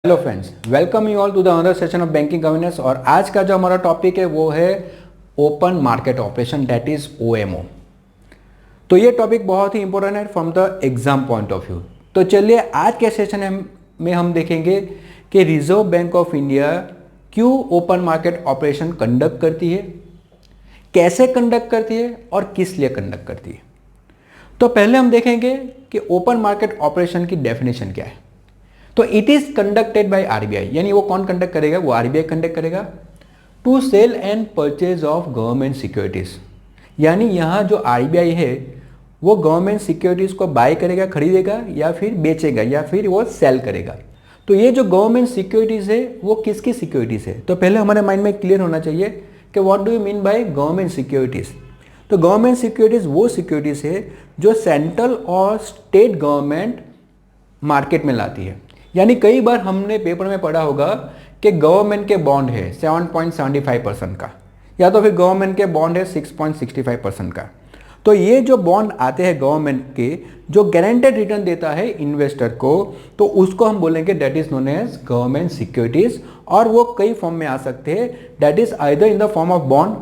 Hello friends, welcome you all to the another session of banking governance. और आज का जो हमारा टॉपिक है वो है open market operation, that is OMO. तो ये टॉपिक बहुत ही इंपॉर्टेंट है from the exam point of view. तो चलिए आज के सेशन में हम देखेंगे कि रिजर्व बैंक ऑफ इंडिया क्यों ओपन मार्केट ऑपरेशन कंडक्ट करती है, कैसे कंडक्ट करती है और किस लिए कंडक्ट करती है। तो पहले हम देखेंगे कि ओपन मार्केट ऑपरेशन की डेफिनेशन क्या है। तो it is conducted by RBI, यानी वो कौन कंडक्ट करेगा, वो आरबीआई कंडक्ट करेगा to sell and purchase of government securities. यानी यहां जो आरबीआई है वो गवर्नमेंट सिक्योरिटीज को बाय करेगा, खरीदेगा या फिर बेचेगा या फिर वो सेल करेगा। तो ये जो गवर्नमेंट सिक्योरिटीज है वो किसकी सिक्योरिटीज है, तो पहले हमारे माइंड में क्लियर होना चाहिए कि what do you mean by government securities. तो गवर्नमेंट सिक्योरिटीज वो सिक्योरिटीज है जो सेंट्रल और स्टेट गवर्नमेंट मार्केट में लाती है। यानी कई बार हमने पेपर में पढ़ा होगा कि गवर्नमेंट के बॉन्ड है 7.75% का, या तो फिर गवर्नमेंट के बॉन्ड है 6.65% का। तो ये जो बॉन्ड आते हैं गवर्नमेंट के, जो गारंटेड रिटर्न देता है इन्वेस्टर को, तो उसको हम बोलेंगे that is known as government securities. और वो कई फॉर्म में आ सकते हैं, that is either in the form of bond,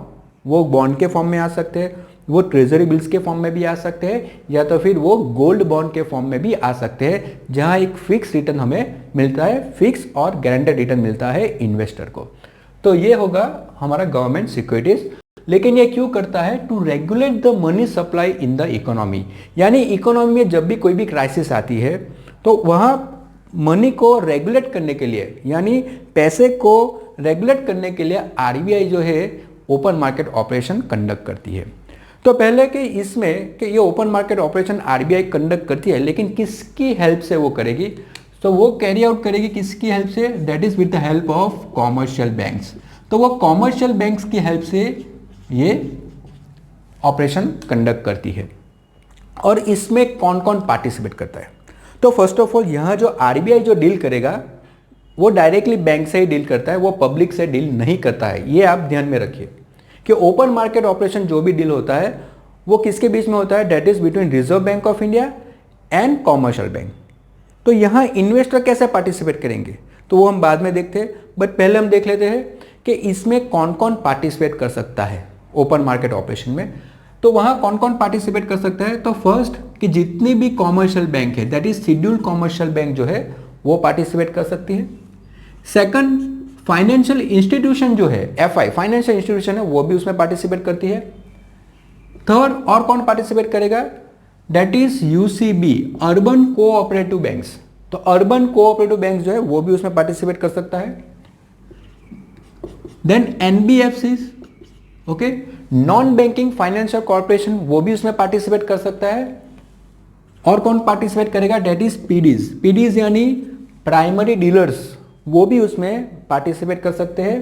वो बॉन्ड के फॉर्म में आ सकते हैं, वो ट्रेजरी बिल्स के फॉर्म में भी आ सकते हैं, या तो फिर वो गोल्ड बॉन्ड के फॉर्म में भी आ सकते हैं, जहां एक फिक्स रिटर्न हमें मिलता है, फिक्स और गारंटेड रिटर्न मिलता है इन्वेस्टर को। तो ये होगा हमारा गवर्नमेंट सिक्योरिटीज। लेकिन ये क्यों करता है, to regulate the money supply in the economy. यानी इकोनॉमी में जब भी कोई भी क्राइसिस आती है तो वहां मनी को रेगुलेट करने के लिए, यानी पैसे को रेगुलेट करने के लिए आरबीआई जो है ओपन मार्केट ऑपरेशन कंडक्ट करती है। तो पहले कि इसमें कि ये open market operation RBI conduct करती है, लेकिन किसकी हेल्प से वो करेगी, तो वो कैरी आउट करेगी किसकी हेल्प से, that is with the help of commercial banks. तो वो कॉमर्शियल बैंक्स की हेल्प से ये ऑपरेशन कंडक्ट करती है। और इसमें कौन कौन पार्टिसिपेट करता है, तो फर्स्ट ऑफ ऑल यहाँ जो आरबीआई जो डील करेगा वो डायरेक्टली बैंक से ही डील करता है, वो पब्लिक से डील नहीं करता है। ये आप ध्यान में रखिए कि ओपन मार्केट ऑपरेशन जो भी डील होता है वो किसके बीच में होता है, that is between reserve Bank of India and commercial bank. तो यहाँ इन्वेस्टर कैसे पार्टिसिपेट करेंगे तो वो हम बाद में देखते हैं, बट पहले हम देख लेते हैं कि इसमें कौन कौन पार्टिसिपेट कर सकता है ओपन मार्केट ऑपरेशन में। तो वहाँ कौन कौन पार्टिसिपेट कर सकता है, तो फर्स्ट कि जितनी भी कॉमर्शियल बैंक है, that is scheduled commercial bank जो है वो पार्टिसिपेट कर सकती है। सेकंड, फाइनेंशियल इंस्टीट्यूशन जो है एफआई फाइनेंशियल इंस्टीट्यूशन है वो भी उसमें पार्टिसिपेट करती है। थर्ड, और कौन पार्टिसिपेट करेगा, that is UCB, urban cooperative banks. तो अर्बन कोऑपरेटिव बैंक्स जो है वो भी उसमें पार्टिसिपेट कर सकता है। Then NBFC, okay, non banking financial corporation, वो भी उसमें पार्टिसिपेट कर सकता है। और कौन पार्टिसिपेट करेगा, दैट इज पीडीज, पीडीज यानी प्राइमरी डीलर्स, वो भी उसमें पार्टिसिपेट कर सकते हैं।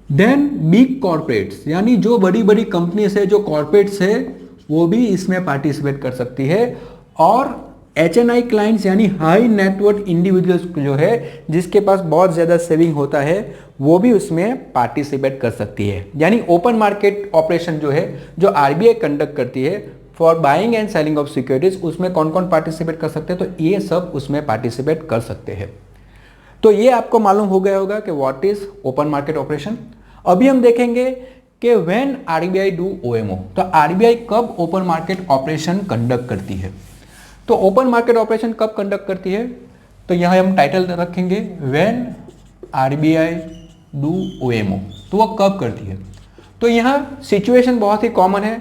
देन बिग कॉर्पोरेट्स, यानी जो बड़ी बड़ी कंपनीज है, जो कॉर्पोरेट्स है, वो भी इसमें पार्टिसिपेट कर सकती है। और एचएनआई क्लाइंट्स यानी हाई नेटवर्थ इंडिविजुअल्स जो है, जिसके पास बहुत ज़्यादा सेविंग होता है, वो भी उसमें पार्टिसिपेट कर सकती है। यानी ओपन मार्केट ऑपरेशन जो है, जो आरबीआई कंडक्ट करती है for buying and selling of securities, उसमें कौन कौन पार्टिसिपेट कर सकते हैं, तो ये सब उसमें पार्टिसिपेट कर सकते हैं। तो ये आपको मालूम हो गया होगा कि what is open market operation. अभी हम देखेंगे कि व्हेन आरबीआई डू ओएमओ, तो आरबीआई कब ओपन मार्केट ऑपरेशन कंडक्ट करती है। तो ओपन मार्केट ऑपरेशन कब कंडक्ट करती है, तो यहां हम टाइटल रखेंगे व्हेन आरबीआई डू ओएमओ, तो वो कब करती है। तो यहां सिचुएशन बहुत ही कॉमन है,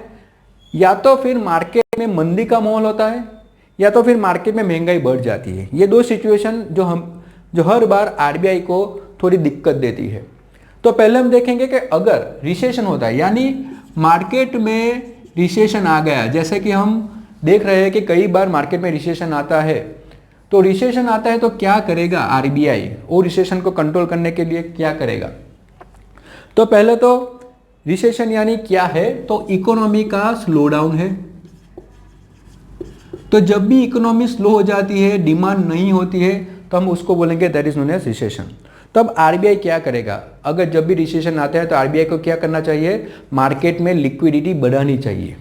या तो फिर मार्केट में मंदी का माहौल होता है, या तो फिर मार्केट में महंगाई बढ़ जाती है। ये दो सिचुएशन जो हर बार आरबीआई को थोड़ी दिक्कत देती है। तो पहले हम देखेंगे कि अगर रिसेशन होता है, यानी मार्केट में रिसेशन आ गया, जैसे कि हम देख रहे हैं कि कई बार मार्केट में रिसेशन आता है, तो रिसेशन आता है तो क्या करेगा आरबीआई, वो रिसेशन को कंट्रोल करने के लिए क्या करेगा। तो पहले तो रिसेशन यानी क्या है, तो इकोनॉमी का स्लो डाउन है। तो जब भी इकोनॉमी स्लो हो जाती है, डिमांड नहीं होती है, तो हम उसको बोलेंगे that is known as recession. तब आरबीआई क्या करेगा, अगर जब भी रिसेशन आता है तो आरबीआई को क्या करना चाहिए, मार्केट में लिक्विडिटी बढ़ानी चाहिए,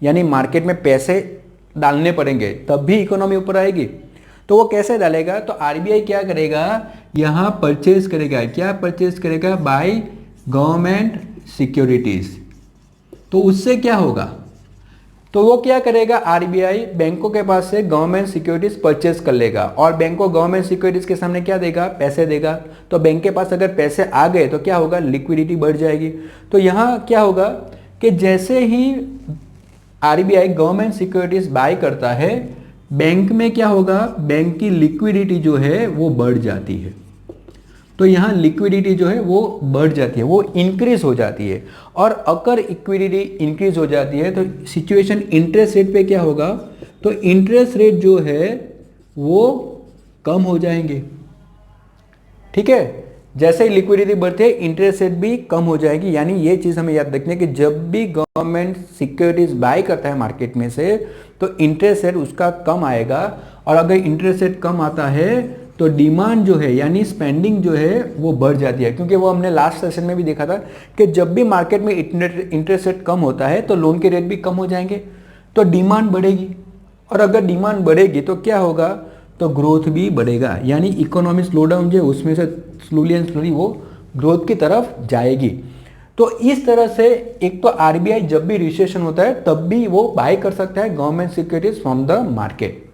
यानी मार्केट में पैसे डालने पड़ेंगे, तब भी इकोनॉमी ऊपर आएगी। तो वो कैसे डालेगा, तो आरबीआई क्या करेगा, यहाँ परचेज करेगा, क्या परचेज करेगा, बाय गवर्नमेंट सिक्योरिटीज। तो उससे क्या होगा, तो वो क्या करेगा, आरबीआई बैंकों के पास से गवर्नमेंट सिक्योरिटीज परचेज कर लेगा और बैंक को गवर्नमेंट सिक्योरिटीज के सामने क्या देगा, पैसे देगा। तो बैंक के पास अगर पैसे आ गए तो क्या होगा, लिक्विडिटी बढ़ जाएगी। तो यहाँ क्या होगा कि जैसे ही आरबीआई गवर्नमेंट सिक्योरिटीज बाय करता है, बैंक में क्या होगा, बैंक की लिक्विडिटी जो है वो बढ़ जाती है। तो यहाँ लिक्विडिटी जो है वो बढ़ जाती है, वो इंक्रीज हो जाती है। और अगर लिक्विडिटी इंक्रीज हो जाती है तो सिचुएशन इंटरेस्ट रेट पे क्या होगा, तो इंटरेस्ट रेट जो है वो कम हो जाएंगे। ठीक है, जैसे ही लिक्विडिटी बढ़ती है इंटरेस्ट रेट भी कम हो जाएगी। यानी ये चीज़ हमें याद रखनी है कि जब भी गवर्नमेंट सिक्योरिटीज बाय करता है मार्केट में से तो इंटरेस्ट रेट उसका कम आएगा। और अगर इंटरेस्ट रेट कम आता है तो डिमांड जो है यानी स्पेंडिंग जो है वो बढ़ जाती है, क्योंकि वो हमने लास्ट सेशन में भी देखा था कि जब भी मार्केट में इंटरेस्ट रेट कम होता है तो लोन के रेट भी कम हो जाएंगे, तो डिमांड बढ़ेगी। और अगर डिमांड बढ़ेगी तो क्या होगा, तो ग्रोथ भी बढ़ेगा, यानी इकोनॉमी स्लो डाउन जो है उसमें से स्लोली एंड स्लोली वो ग्रोथ की तरफ जाएगी। तो इस तरह से एक तो आरबीआई जब भी रिसेशन होता है तब भी वो बाय कर सकता है government securities from the market.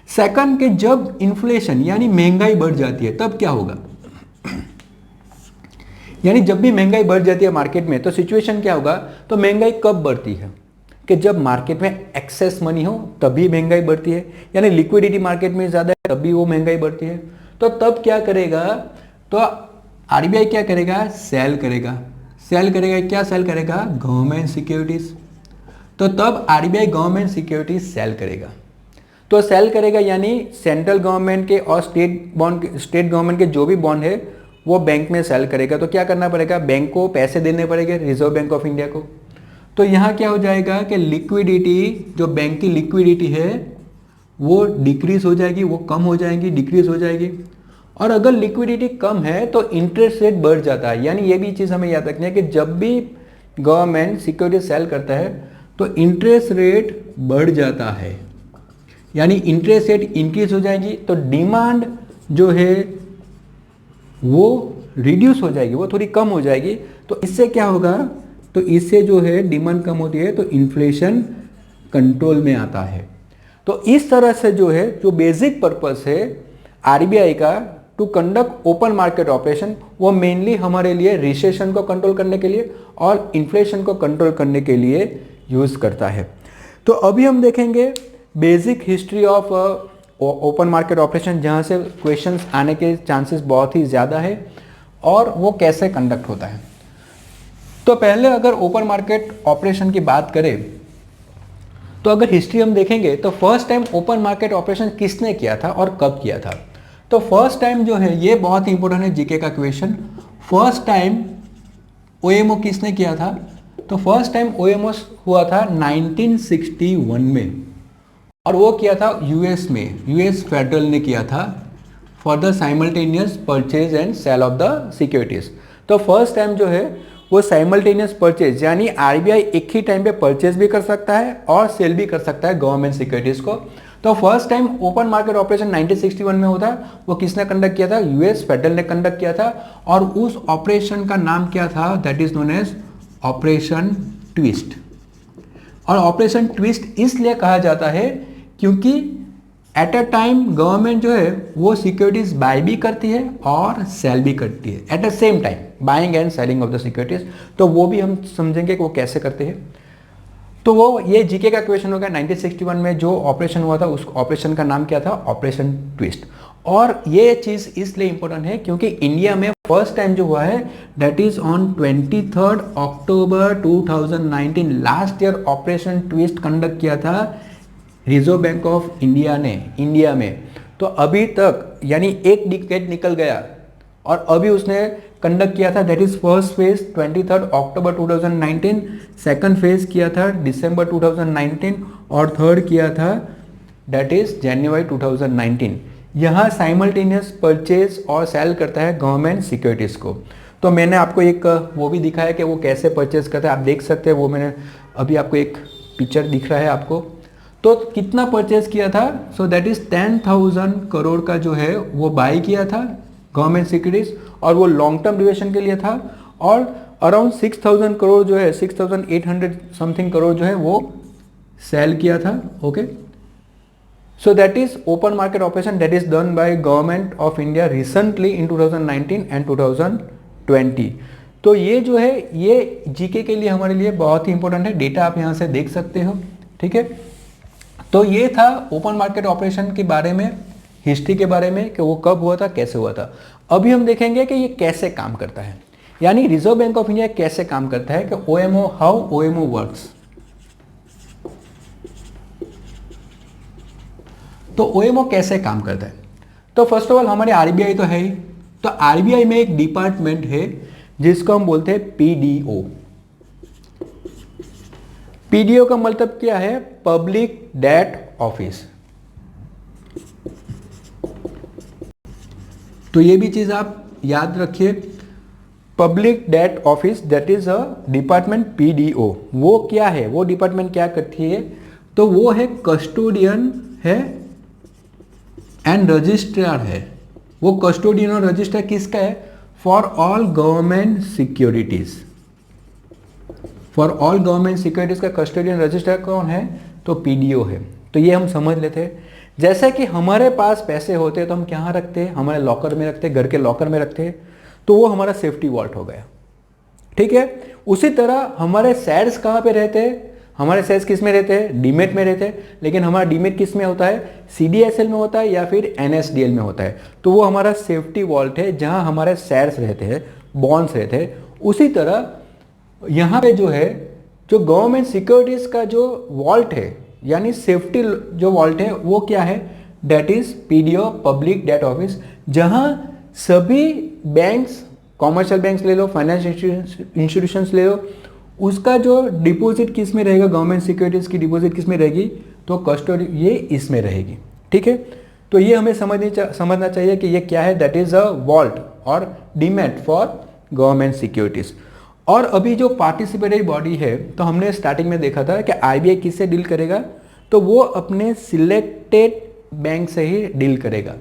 Second के जब इन्फ्लेशन यानी महंगाई बढ़ जाती है तब क्या होगा, यानी जब भी महंगाई बढ़ जाती है मार्केट में तो सिचुएशन क्या होगा, तो महंगाई कब बढ़ती है कि जब मार्केट में एक्सेस मनी हो तभी महंगाई बढ़ती है, यानी लिक्विडिटी मार्केट में ज़्यादा है तभी वो महंगाई बढ़ती है। तो तब क्या करेगा, तो आरबीआई क्या करेगा, सेल करेगा। सेल करेगा, क्या सेल करेगा, गवर्नमेंट सिक्योरिटीज। तो तब आरबीआई गवर्नमेंट सिक्योरिटीज सेल करेगा। तो सेल करेगा यानी सेंट्रल गवर्नमेंट के और स्टेट गवर्नमेंट के जो भी बॉन्ड है वो बैंक में सेल करेगा। तो क्या करना पड़ेगा, बैंक को पैसे देने पड़ेंगे रिजर्व बैंक ऑफ इंडिया को। तो यहाँ क्या हो जाएगा कि लिक्विडिटी, जो बैंक की लिक्विडिटी है वो डिक्रीज हो जाएगी, वो कम हो जाएगी, डिक्रीज हो जाएगी। और अगर लिक्विडिटी कम है तो इंटरेस्ट रेट बढ़ जाता है। यानी ये भी चीज़ हमें याद रखनी है कि जब भी गवर्नमेंट सिक्योरिटी सेल करता है तो इंटरेस्ट रेट बढ़ जाता है, यानी इंटरेस्ट रेट इंक्रीज हो जाएगी तो डिमांड जो है वो रिड्यूस हो जाएगी, वो थोड़ी कम हो जाएगी। तो इससे क्या होगा, तो इससे जो है डिमांड कम होती है तो इन्फ्लेशन कंट्रोल में आता है। तो इस तरह से जो है, जो बेसिक पर्पस है आरबीआई का to conduct open market operation, वो मेनली हमारे लिए रिसेशन को कंट्रोल करने के लिए और इन्फ्लेशन को कंट्रोल करने के लिए यूज़ करता है। तो अभी हम देखेंगे basic history of open market operation, जहाँ से क्वेश्चंस आने के चांसेस बहुत ही ज़्यादा है और वो कैसे कंडक्ट होता है। तो पहले अगर ओपन मार्केट ऑपरेशन की बात करें तो अगर हिस्ट्री हम देखेंगे तो first time open market operation किसने किया था और कब किया था। तो फर्स्ट टाइम जो है, ये बहुत ही इंपॉर्टेंट है जीके का क्वेश्चन, फर्स्ट टाइम ओएमओ किसने किया था। तो फर्स्ट टाइम ओएमओ हुआ था 1961 में और वो किया था यूएस में, यूएस फेडरल ने किया था for the simultaneous purchase and sale of the securities. तो फर्स्ट टाइम जो है वो साइमल्टेनियस परचेज, यानी आरबीआई एक ही टाइम पे परचेज भी कर सकता है और सेल भी कर सकता है गवर्नमेंट सिक्योरिटीज को। तो first time open market operation 1961 में होता है, वो किसने कंडक्ट किया था, यूएस फेडरल ने कंडक्ट किया था। और उस ऑपरेशन का नाम क्या था, that is known as operation twist. और ऑपरेशन ट्विस्ट इसलिए कहा जाता है क्योंकि एट अ टाइम गवर्नमेंट जो है वो सिक्योरिटीज बाय भी करती है और सेल भी करती है at the same time, buying and selling of the securities. तो वो भी हम समझेंगे कि वो कैसे करते हैं। तो वो ये जीके का क्वेश्चन होगा, 1961 में जो ऑपरेशन हुआ था उस ऑपरेशन का नाम क्या था, ऑपरेशन ट्विस्ट। और ये चीज़ इसलिए इंपॉर्टेंट है क्योंकि इंडिया में फर्स्ट टाइम जो हुआ है that is on 23 October 2019, last year operation twist conduct किया था रिजर्व बैंक ऑफ इंडिया ने इंडिया में। तो अभी तक यानी एक डिकेड निकल गया और अभी उसने कंडक्ट किया था, that is first phase 23 October 2019, second phase किया था दिसंबर 2019 और थर्ड किया था दैट इज जनवरी 2019। यहाँ साइमल्टेनियस परचेज और सेल करता है गवर्नमेंट सिक्योरिटीज़ को। तो मैंने आपको एक वो भी दिखाया कि वो कैसे परचेज करता है, आप देख सकते हैं, वो मैंने अभी आपको एक पिक्चर दिख रहा है आपको। तो कितना परचेज किया था? सो दैट इज 10,000 करोड़ का जो है वो बाई किया था गवर्नमेंट सिक्योरिटीज, और वो लॉन्ग टर्म ड्यूरेशन के लिए था। और अराउंड 6,000 करोड़ जो है, 6,800 समथिंग करोड़ जो है वो सेल किया था। Okay, so that is open market operation that is done by government of India recently in 2019 and 2020। तो ये जो है ये जीके के लिए हमारे लिए बहुत ही इंपॉर्टेंट है, डेटा आप यहाँ से देख सकते हो। ठीक है, तो ये था ओपन मार्केट ऑपरेशन के बारे में, हिस्ट्री के बारे में कि वो कब हुआ था, कैसे हुआ था। अभी हम देखेंगे कि ये कैसे काम करता है, यानी रिजर्व बैंक ऑफ इंडिया कैसे काम करता है, कि ओएमओ, हाउ ओएमओ वर्क्स। तो ओएमओ कैसे काम करता है? तो फर्स्ट ऑफ ऑल हमारे आरबीआई तो है ही, तो आरबीआई में एक डिपार्टमेंट है जिसको हम बोलते हैं पीडीओ। पीडीओ का मतलब क्या है? Public debt office. तो ये भी चीज आप याद रखिए, public debt office that is a department PDO. वो क्या है, वो डिपार्टमेंट क्या करती है? तो वो है कस्टोडियन है एंड रजिस्ट्रार है। वो कस्टोडियन और रजिस्ट्रार किसका है? For all government securities. For all government securities का कस्टोडियन रजिस्ट्रार कौन है? तो पीडीओ है। तो ये हम समझ लेते हैं। जैसे कि हमारे पास पैसे होते हैं तो हम कहाँ रखते हैं? हमारे लॉकर में रखते हैं, घर के लॉकर में रखते हैं, तो वो हमारा सेफ्टी वॉल्ट हो गया। ठीक है, उसी तरह हमारे शेयर्स कहाँ पे रहते हैं? हमारे शेयर्स किस में रहते हैं? डीमेट में रहते हैं, लेकिन हमारा डीमेट किस में होता है? सीडीएसएल में होता है या फिर एनएसडीएल में होता है। तो वो हमारा सेफ्टी वॉल्ट है जहां हमारे शेयर्स रहते हैं, बॉन्ड्स रहते हैं। उसी तरह यहाँ पे जो है, जो गवर्नमेंट सिक्योरिटीज का जो वॉल्ट है, यानी सेफ्टी जो वॉल्ट है, वो क्या है? Debt is PDO, public debt office, जहां सभी बैंक्स, कॉमर्शियल बैंक्स ले लो, फाइनेंस इंस्टीट्यूशंस ले लो, उसका जो डिपॉजिट किस में रहेगा? गवर्नमेंट सिक्योरिटीज की डिपॉजिट किस में रहेगी? तो कस्टडी ये इसमें रहेगी। ठीक है, तो ये हमें समझना चाहिए कि ये क्या है? दैट इज अ वॉल्ट और डीमेट फॉर गवर्नमेंट सिक्योरिटीज। और अभी जो पार्टिसिपेटरी बॉडी है, तो हमने स्टार्टिंग में देखा था कि आरबीआई किससे डील करेगा? तो वो अपने सिलेक्टेड बैंक से ही डील करेगा।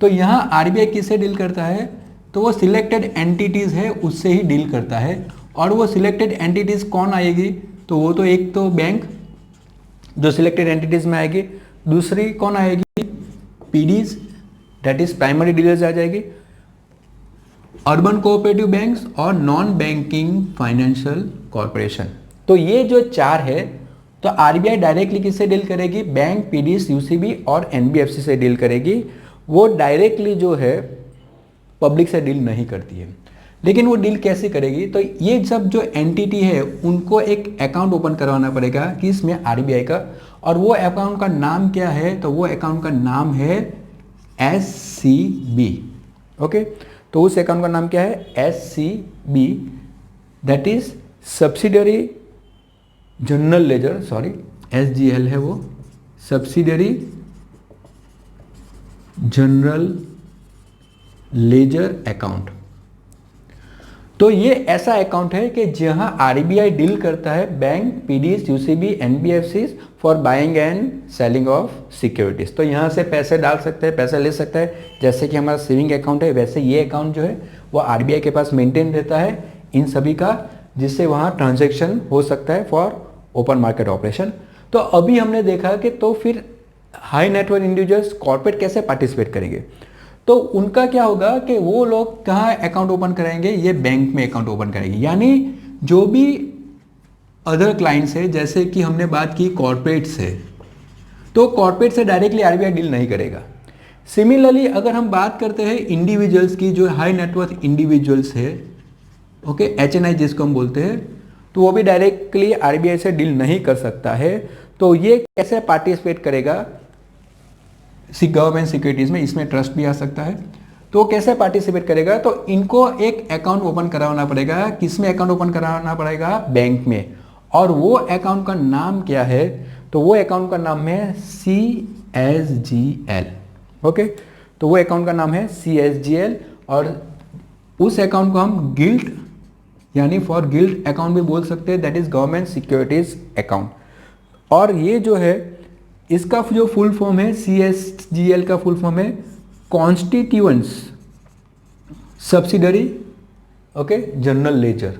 तो यहाँ आरबीआई किससे डील करता है? तो वो सिलेक्टेड एंटिटीज है उससे ही डील करता है। और वो सिलेक्टेड एंटिटीज कौन आएगी? तो वो तो एक तो बैंक जो सिलेक्टेड एंटिटीज में आएगी, दूसरी कौन आएगी? PDs, that is primary dealers आ जाएगी, अर्बन कोऑपरेटिव बैंक्स और नॉन बैंकिंग फाइनेंशियल कॉर्पोरेशन। तो ये जो चार है, तो आरबीआई डायरेक्टली किससे डील करेगी? बैंक, पीडीज, यूसीबी और एनबीएफसी से डील करेगी। वो डायरेक्टली जो है पब्लिक से डील नहीं करती है। लेकिन वो डील कैसे करेगी? तो ये सब जो एंटिटी है उनको एक अकाउंट ओपन करवाना पड़ेगा कि इसमें आरबीआई का, और वो अकाउंट का नाम क्या है? तो वो अकाउंट का नाम है एससीबी। ओके, तो उस अकाउंट का नाम क्या है? SCB, that is subsidiary general ledger, sorry SGL है वो, सब्सिडरी जनरल लेजर अकाउंट। तो ये ऐसा अकाउंट है कि जहां आरबीआई डील करता है bank, PDs, UCB, NBFCs for buying and selling of securities. तो यहां से पैसे डाल सकते हैं, पैसे ले सकता है। जैसे कि हमारा सेविंग अकाउंट है, वैसे ये अकाउंट जो है वो आरबीआई के पास मेंटेन रहता है इन सभी का, जिससे वहां ट्रांजैक्शन हो सकता है फॉर ओपन मार्केट ऑपरेशन। तो अभी हमने देखा कि तो फिर हाई नेटवर्क इंडिविजुअल्स, कॉर्पोरेट कैसे पार्टिसिपेट करेंगे? तो उनका क्या होगा कि वो लोग कहाँ अकाउंट ओपन कराएंगे? ये बैंक में अकाउंट ओपन करेंगे। यानी जो भी अदर क्लाइंट्स है, जैसे कि हमने बात की कॉर्पोरेट से, तो कॉर्पोरेट से डायरेक्टली आरबीआई डील नहीं करेगा। सिमिलरली अगर हम बात करते हैं इंडिविजुअल्स की, जो हाई नेटवर्थ इंडिविजुअल्स है, ओके, एचएनआई जिसको हम बोलते हैं, तो वो भी डायरेक्टली आरबीआई से डील नहीं कर सकता है। तो ये कैसे पार्टिसिपेट करेगा गवर्नमेंट सिक्योरिटीज में? इसमें ट्रस्ट भी आ सकता है। तो कैसे पार्टिसिपेट करेगा? तो इनको एक अकाउंट ओपन कराना पड़ेगा। किस में अकाउंट ओपन कराना पड़ेगा? बैंक में। और वो अकाउंट का नाम क्या है? तो वो अकाउंट का नाम है CSGL। ओके, तो वो अकाउंट का नाम है CSGL, और उस अकाउंट को हम गिल्ट यानी फॉर गिल्ट अकाउंट भी बोल सकते हैं, that is government securities account. और ये जो है इसका जो फुल फॉर्म है CSGL का फुल फॉर्म है constituents subsidiary okay general ledger.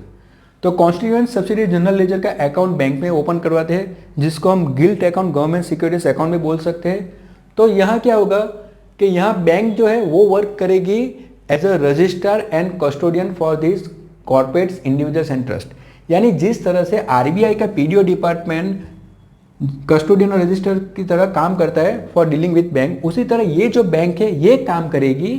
तो कॉन्स्टिट्यूएंट सब्सिडरी जनरल लेजर का अकाउंट बैंक में ओपन करवाते हैं, जिसको हम gilt account government securities account में बोल सकते हैं। तो यहाँ क्या होगा कि यहाँ बैंक जो है वो वर्क करेगी as a registrar and custodian for this corporates individuals and trust. यानी जिस तरह से RBI का PDO डिपार्टमेंट कस्टोडियन और रजिस्टर की तरह काम करता है फॉर डीलिंग विद बैंक, उसी तरह ये जो बैंक है ये काम करेगी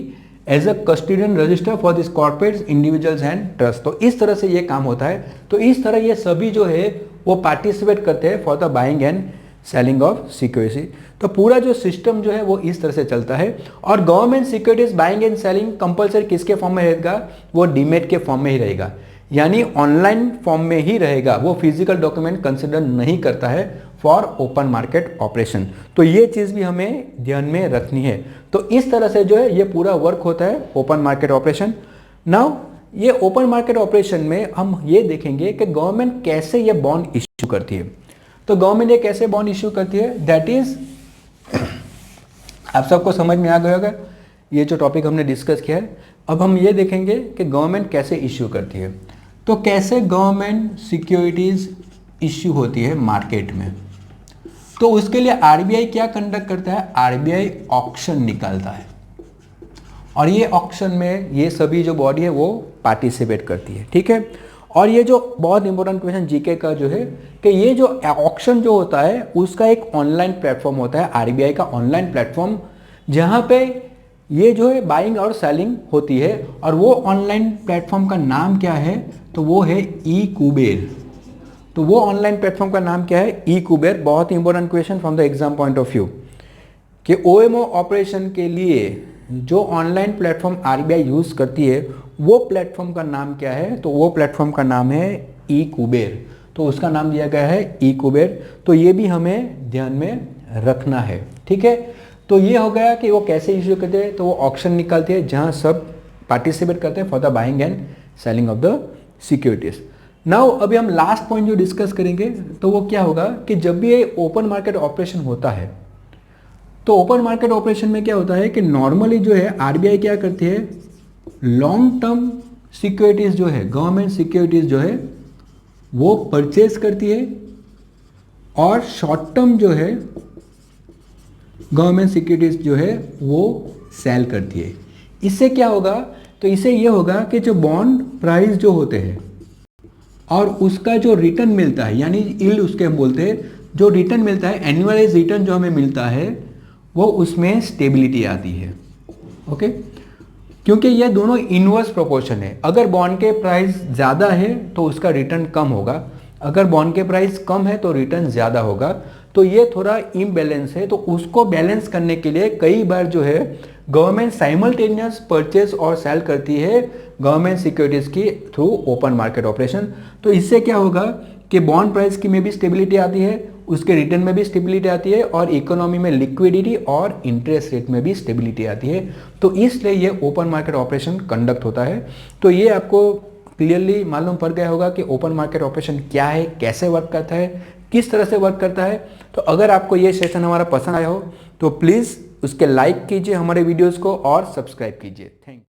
as a custodian register for this corporates individuals and trust. तो इस तरह से ये काम होता है। तो इस तरह ये सभी जो है वो पार्टिसिपेट करते हैं for the buying and selling of security. तो पूरा जो सिस्टम जो है वो इस तरह से चलता है। और government securities buying and selling compulsory किसके फॉर्म में रहेगा, वो डीमेट के फॉर्म में ही रहेगा, यानी ऑनलाइन फॉर्म में ही रहेगा। वो फिजिकल डॉक्यूमेंट कंसिडर नहीं करता है फॉर ओपन मार्केट ऑपरेशन। तो ये चीज़ भी हमें ध्यान में रखनी है। तो इस तरह से जो है ये पूरा वर्क होता है ओपन मार्केट ऑपरेशन। नाउ ये ओपन मार्केट ऑपरेशन में हम ये देखेंगे कि गवर्नमेंट कैसे ये बॉन्ड इश्यू करती है। तो गवर्नमेंट ये कैसे बॉन्ड इश्यू करती है, दैट इज आप सबको समझ में आ गया होगा ये जो टॉपिक हमने डिस्कस किया है। अब हम ये देखेंगे कि गवर्नमेंट कैसे इश्यू करती है। तो कैसे गवर्नमेंट सिक्योरिटीज इश्यू होती है मार्केट में, तो उसके लिए RBI क्या कंडक्ट करता है, RBI ऑक्शन निकालता है। और ये ऑक्शन में ये सभी जो बॉडी है वो पार्टिसिपेट करती है, ठीक है। और ये जो बहुत इंपॉर्टेंट क्वेश्चन जीके का जो है कि ये जो ऑक्शन जो होता है उसका एक ऑनलाइन प्लेटफॉर्म होता है, RBI का ऑनलाइन प्लेटफॉर्म, जहाँ पे ये जो है बाइंग और सेलिंग होती है। और वो ऑनलाइन प्लेटफॉर्म का नाम क्या है, तो वो है ई-कुबेर। तो वो ऑनलाइन प्लेटफॉर्म का नाम क्या है, ई-कुबेर। बहुत ही important question from the exam point of view कि OMO ऑपरेशन के लिए जो ऑनलाइन प्लेटफॉर्म RBI यूज करती है वो प्लेटफॉर्म का नाम क्या है, तो वो प्लेटफॉर्म का नाम है ई-कुबेर। तो उसका नाम दिया गया है ई-कुबेर। तो ये भी हमें ध्यान में रखना है, ठीक है। तो ये हो गया कि वो कैसे इश्यू करते हैं, तो वो ऑक्शन निकालते हैं जहाँ सब पार्टिसिपेट करते हैं for the buying and selling of the securities. Now अभी हम लास्ट पॉइंट जो डिस्कस करेंगे तो वो क्या होगा कि जब भी ये ओपन मार्केट ऑपरेशन होता है, तो ओपन मार्केट ऑपरेशन में क्या होता है कि नॉर्मली जो है RBI क्या करती है, लॉन्ग टर्म सिक्योरिटीज जो है, गवर्नमेंट सिक्योरिटीज जो है वो परचेज करती है, और शॉर्ट टर्म जो है गवर्नमेंट सिक्योरिटीज जो है वो सेल करती है। इससे क्या होगा, तो इससे ये होगा कि जो बॉन्ड प्राइस जो होते हैं और उसका जो रिटर्न मिलता है, यानी यील्ड उसके हम बोलते हैं, जो रिटर्न मिलता है एनुअलाइज रिटर्न जो हमें मिलता है वो उसमें स्टेबिलिटी आती है, ओके। क्योंकि ये दोनों इनवर्स प्रोपोर्शन है। अगर बॉन्ड के प्राइस ज़्यादा है तो उसका रिटर्न कम होगा, अगर बॉन्ड के प्राइस कम है तो रिटर्न ज़्यादा होगा। तो ये थोड़ा इम्बैलेंस है। तो उसको बैलेंस करने के लिए कई बार जो है गवर्नमेंट साइमल्टेनियस परचेज और सेल करती है गवर्नमेंट सिक्योरिटीज की थ्रू ओपन मार्केट ऑपरेशन। तो इससे क्या होगा कि बॉन्ड प्राइस की में भी स्टेबिलिटी आती है, उसके रिटर्न में भी स्टेबिलिटी आती है, और इकोनॉमी में लिक्विडिटी और इंटरेस्ट रेट में भी स्टेबिलिटी आती है। तो इसलिए ये ओपन मार्केट ऑपरेशन कंडक्ट होता है। तो ये आपको क्लियरली मालूम पड़ गया होगा कि ओपन मार्केट ऑपरेशन क्या है, कैसे वर्क करता है, किस तरह से वर्क करता है। तो अगर आपको ये सेशन हमारा पसंद आया हो तो प्लीज़ उसके लाइक कीजिए हमारे वीडियोस को और सब्सक्राइब कीजिए। Thank you.